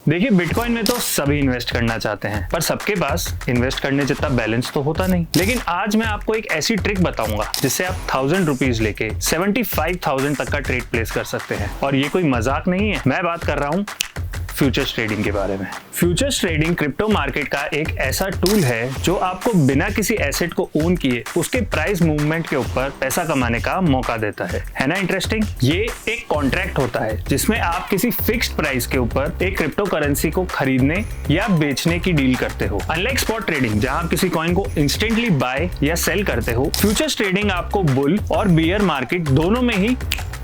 देखिए, बिटकॉइन में तो सभी इन्वेस्ट करना चाहते हैं, पर सबके पास इन्वेस्ट करने जितना बैलेंस तो होता नहीं। लेकिन आज मैं आपको एक ऐसी ट्रिक बताऊंगा जिससे आप 1000 रुपीज लेके 75,000 तक का ट्रेड प्लेस कर सकते हैं। और ये कोई मजाक नहीं है, मैं बात कर रहा हूँ फ्यूचर्स ट्रेडिंग के बारे में। फ्यूचर्स ट्रेडिंग क्रिप्टो मार्केट का एक ऐसा टूल है जो आपको बिना किसी एसेट को ओन किए उसके प्राइस मूवमेंट के ऊपर पैसा कमाने का मौका देता है ना इंटरेस्टिंग। ये एक कॉन्ट्रैक्ट होता है जिसमें आप किसी फिक्स्ड प्राइस के ऊपर एक क्रिप्टो करेंसी को खरीदने या बेचने की डील करते हो। अनलाइक स्पॉट ट्रेडिंग जहां आप किसी कॉइन को इंस्टेंटली बाय या सेल करते हो, फ्यूचर्स ट्रेडिंग आपको बुल और बियर मार्केट दोनों में ही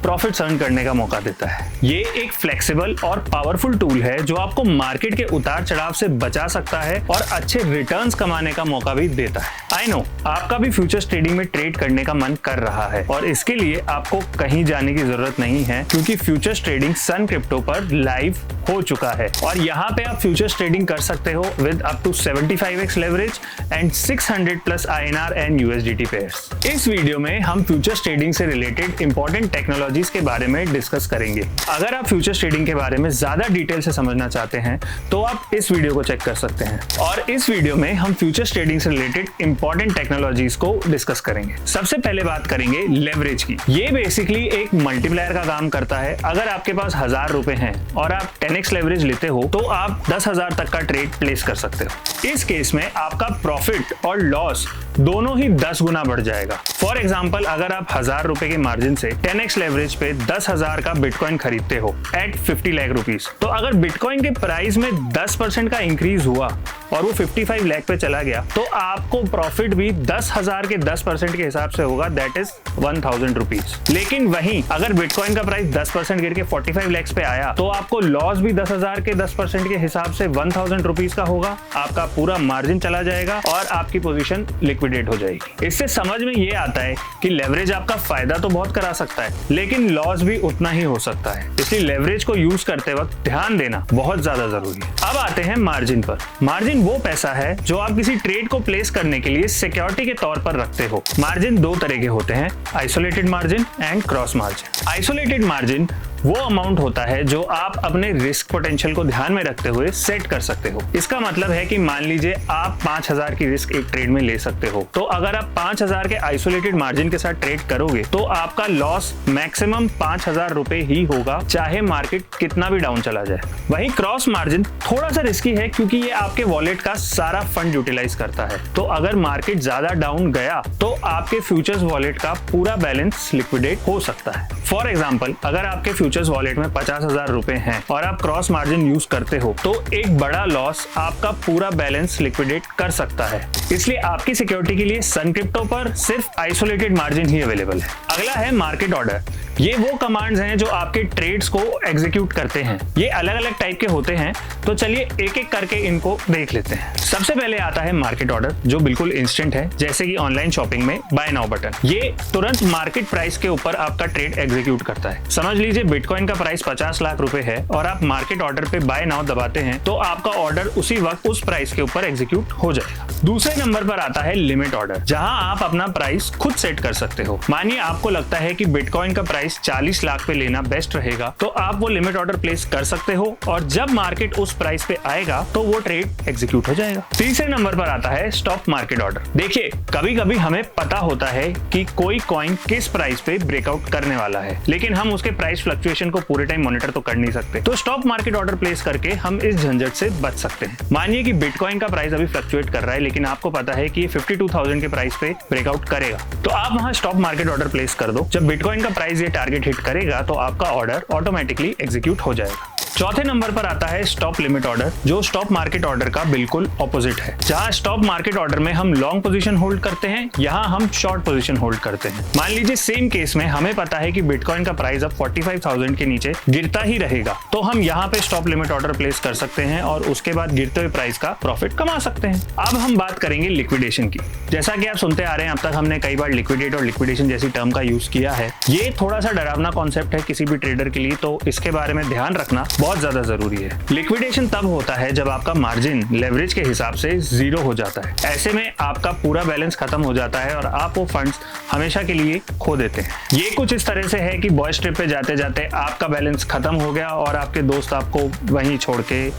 प्रॉफिट अर्न करने का मौका देता है। ये एक फ्लेक्सिबल और पावरफुल टूल है जो आपको मार्केट के उतार चढ़ाव से बचा सकता है और अच्छे रिटर्न्स कमाने का मौका भी देता है। आई नो आपका भी फ्यूचर्स ट्रेडिंग में ट्रेड करने का मन कर रहा है और इसके लिए आपको कहीं जाने की जरूरत नहीं है, क्योंकि फ्यूचर्स ट्रेडिंग सन क्रिप्टो पर लाइव हो चुका है और यहाँ पे आप फ्यूचर्स ट्रेडिंग कर सकते हो with up to 75x leverage and 600 plus INR and USDT pairs. इस वीडियो में हम फ्यूचर्स ट्रेडिंग से रिलेटेड इंपॉर्टेंट टेक्नोलॉजीज के बारे में डिस्कस करेंगे। अगर आप फ्यूचर्स ट्रेडिंग के बारे में ज्यादा डिटेल से समझना चाहते हैं तो आप इस वीडियो को चेक कर सकते हैं। और इस वीडियो में हम फ्यूचर्स ट्रेडिंग से रिलेटेड इंपॉर्टेंट टेक्नोलॉजीज को डिस्कस करेंगे। सबसे पहले बात करेंगे लेवरेज की। ये बेसिकली एक मल्टीप्लायर का काम करता है। अगर आपके पास 1000 रुपए हैं और आप 10x लेवरेज लेते हो तो आप 10,000 तक का ट्रेड प्लेस कर सकते हो। इस केस में आपका प्रॉफिट और लॉस दोनों ही 10 गुना बढ़ जाएगा। फॉर एग्जाम्पल, अगर आप 1000 रुपए के मार्जिन से 10x लेवरेज पे 10,000 का बिटकॉइन खरीदते हो एट 50 लाख रुपीज, तो अगर बिटकॉइन के प्राइस में 10% का इंक्रीज हुआ और वो 55 लाख पे चला गया तो आपको प्रॉफिट भी 10,000 के 10% के हिसाब से होगा, दैट इज 1000 रुपीज। लेकिन वहीं अगर बिटकॉइन का प्राइस 10% गिर के 45 लाख पे आया तो आपको लॉस भी 10,000 के 10% के हिसाब से 1000 रुपीज का होगा। आपका पूरा मार्जिन चला जाएगा और आपकी पोजीशन लिक्विडेट हो जाएगी। इससे समझ में ये आता है कि लेवरेज आपका फायदा तो बहुत करा सकता है लेकिन लॉस भी उतना ही हो सकता है, इसलिए लेवरेज को यूज करते वक्त ध्यान देना बहुत ज्यादा जरूरी है। अब आते हैं मार्जिन पर। मार्जिन वो पैसा है जो आप किसी ट्रेड को प्लेस करने के लिए सिक्योरिटी के तौर पर रखते हो। मार्जिन दो तरह के होते हैं, isolated margin and cross margin. Isolated margin वो अमाउंट होता है जो आप अपने रिस्क पोटेंशियल को ध्यान में रखते हुए सेट कर सकते हो। इसका मतलब है कि मान लीजिए आप 5000 की रिस्क एक ट्रेड में ले सकते हो, तो अगर आप 5000 के आइसोलेटेड मार्जिन के साथ ट्रेड करोगे तो आपका लॉस मैक्सिमम 5000 रुपए ही होगा, चाहे मार्केट कितना भी डाउन चला जाए। वहीं क्रॉस मार्जिन थोड़ा सा रिस्की है क्योंकि ये आपके वॉलेट का सारा फंड यूटिलाइज करता है, तो अगर मार्केट ज्यादा डाउन गया तो आपके फ्यूचर्स वॉलेट का पूरा बैलेंस लिक्विडेट हो सकता है। फॉर एग्जाम्पल, अगर आपके फ्यूचर्स वॉलेट में 50,000 रुपए हैं और आप क्रॉस मार्जिन यूज करते हो तो एक बड़ा लॉस आपका पूरा बैलेंस लिक्विडेट कर सकता है। इसलिए आपकी सिक्योरिटी के लिए सन क्रिप्टो पर सिर्फ आइसोलेटेड मार्जिन ही अवेलेबल है। अगला है मार्केट ऑर्डर। ये वो कमांड्स हैं जो आपके ट्रेड्स को एग्जीक्यूट करते हैं। ये अलग अलग टाइप के होते हैं, तो चलिए एक एक करके इनको देख लेते हैं। सबसे पहले आता है मार्केट ऑर्डर, जो बिल्कुल इंस्टेंट है, जैसे कि ऑनलाइन शॉपिंग में बाय नाउ बटन। ये तुरंत मार्केट प्राइस के ऊपर आपका ट्रेड एग्जीक्यूट करता है। समझ लीजिए बिटकॉइन का प्राइस 50 लाख रुपए है और आप मार्केट ऑर्डर पे बाय नाउ दबाते हैं तो आपका ऑर्डर उसी वक्त उस प्राइस के ऊपर एग्जीक्यूट हो जाएगा। दूसरे नंबर पर आता है लिमिट ऑर्डर, जहां आप अपना प्राइस खुद सेट कर सकते हो। मानिए आपको लगता है कि बिटकॉइन का प्राइस 40 लाख पे लेना बेस्ट रहेगा, तो आप वो लिमिट ऑर्डर प्लेस कर सकते हो और जब मार्केट उस प्राइस पे आएगा तो वो ट्रेड एग्जीक्यूट हो जाएगा। तीसरे नंबर पर आता है स्टॉप मार्केट ऑर्डर। देखिए, कभी कभी हमें पता होता है कि कोई कॉइन किस प्राइस पे ब्रेकआउट करने वाला है, लेकिन हम उसके प्राइस फ्लक्चुएशन को पूरे टाइम मॉनिटर तो कर नहीं सकते, तो स्टॉप मार्केट ऑर्डर प्लेस करके हम इस झंझट से बच सकते हैं। मानिए कि बिटकॉइन का प्राइस अभी फ्लक्चुएट कर रहा है लेकिन आपको पता है कि ये 52,000 के प्राइस पे ब्रेकआउट करेगा, तो आप वहां स्टॉप मार्केट ऑर्डर प्लेस कर दो। जब बिटकॉइन का प्राइस ये टारगेट हिट करेगा तो आपका ऑर्डर ऑटोमेटिकली एग्जीक्यूट हो जाएगा। चौथे नंबर पर आता है स्टॉप लिमिट ऑर्डर, जो स्टॉप मार्केट ऑर्डर का बिल्कुल ऑपोजिट है। जहां स्टॉप मार्केट ऑर्डर में हम लॉन्ग पोजीशन होल्ड करते हैं, यहां हम शॉर्ट पोजीशन होल्ड करते हैं। मान लीजिए सेम केस में हमें पता है कि बिटकॉइन का प्राइस अब 45,000 के नीचे गिरता ही रहेगा, तो हम यहां पे स्टॉप लिमिट ऑर्डर प्लेस कर सकते हैं और उसके बाद गिरते हुए प्राइस का प्रॉफिट कमा सकते हैं। अब हम बात करेंगे लिक्विडेशन की। जैसा कि आप सुनते आ रहे हैं, अब तक हमने कई बार लिक्विडेट और लिक्विडेशन जैसी टर्म का यूज किया है। ये थोड़ा सा डरावना कॉन्सेप्ट है किसी भी ट्रेडर के लिए, तो इसके बारे में ध्यान रखना बहुत ज्यादा जरूरी है। लिक्विडेशन तब होता है जब आपका मार्जिन लेवरेज के हिसाब से 0 हो जाता है। ऐसे में आपका पूरा बैलेंस खत्म हो जाता है और आप वो फंड्स हमेशा के लिए खो देते हैं। ये कुछ इस तरह से है कि बॉयज ट्रिप पे जाते जाते आपका बैलेंस खत्म हो गया और आपके दोस्त आपको वहीं छोड़ के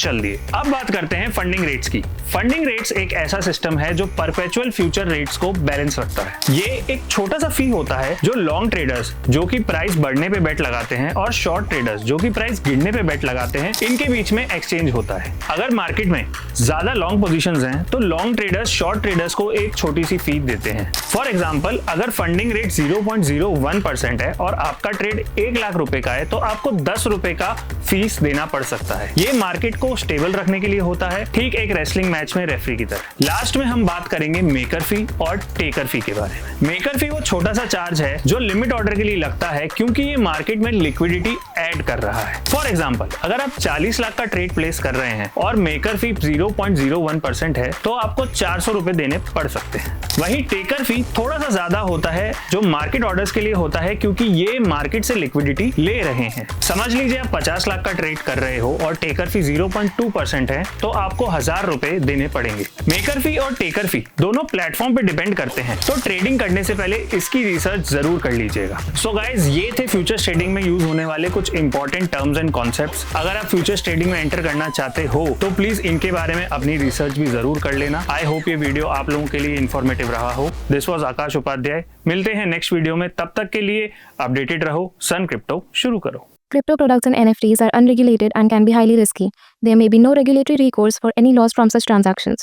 चल दिए। अब बात करते हैं फंडिंग रेट्स की। फंडिंग रेट्स एक ऐसा सिस्टम है जो परपेचुअल फ्यूचर रेट्स को बैलेंस रखता है। ये एक छोटा सा फी होता है जो लॉन्ग ट्रेडर्स जो कि प्राइस बढ़ने पे बेट लगाते हैं और शॉर्ट ट्रेडर्स जो कि प्राइस गिरने पे बेट लगाते हैं, इनके बीच में एक्सचेंज होता है। अगर मार्केट में ज्यादा लॉन्ग पोजीशंस हैं तो लॉन्ग ट्रेडर्स शॉर्ट ट्रेडर्स को एक छोटी सी फी देते हैं। फॉर एग्जांपल, अगर फंडिंग रेट 0.01% है और आपका ट्रेड 1 लाख रुपए का है तो आपको 10 रुपए का फीस देना पड़ सकता है। ये मार्केट को स्टेबल रखने के लिए होता है, ठीक एक रेसलिंग मैच में रेफरी की तरह। लास्ट में हम बात करेंगे मेकर फी और टेकर फी के बारे में। मेकर फी वो छोटा सा चार्ज है जो लिमिट ऑर्डर के लिए लगता है क्योंकि ये मार्केट में लिक्विडिटी ऐड कर रहा है। फॉर एग्जांपल, अगर आप 40 लाख का ट्रेड प्लेस कर रहे हैं और मेकर फी 0.01% है तो आपको 400 रुपए देने पड़ सकते हैं। वहीं टेकर फी थोड़ा सा ज्यादा होता है जो मार्केट ऑर्डर्स के लिए होता है क्योंकि ये मार्केट से लिक्विडिटी ले रहे हैं। समझ लीजिए आप 50 लाख का ट्रेड कर रहे हो और टेकर फी 0.2% है तो आपको 1000 रुपए देने पड़ेंगे। मेकर फी और टेकर फी दोनों प्लेटफॉर्म पे डिपेंड करते हैं, तो ट्रेडिंग करने से पहले इसकी रिसर्च जरूर कर लीजिएगा। सो गाइज, ये थे फ्यूचर्स ट्रेडिंग में यूज होने वाले कुछ इंपॉर्टेंट टर्म्स एंड कॉन्सेप्ट्स। अगर आप फ्यूचर्स ट्रेडिंग में एंटर करना चाहते हो तो प्लीज इनके बारे में अपनी रिसर्च भी जरूर कर लेना। आई होप ये वीडियो आप लोगों के लिए इन्फॉर्मेटिव रहा हो। दिस वॉज आकाश उपाध्याय। मिलते हैं नेक्स्ट वीडियो में, तब तक के लिए अपडेटेड रहो। सन क्रिप्टो शुरू करो। Crypto products and NFTs are unregulated and can be highly risky. There may be no regulatory recourse for any loss from such transactions.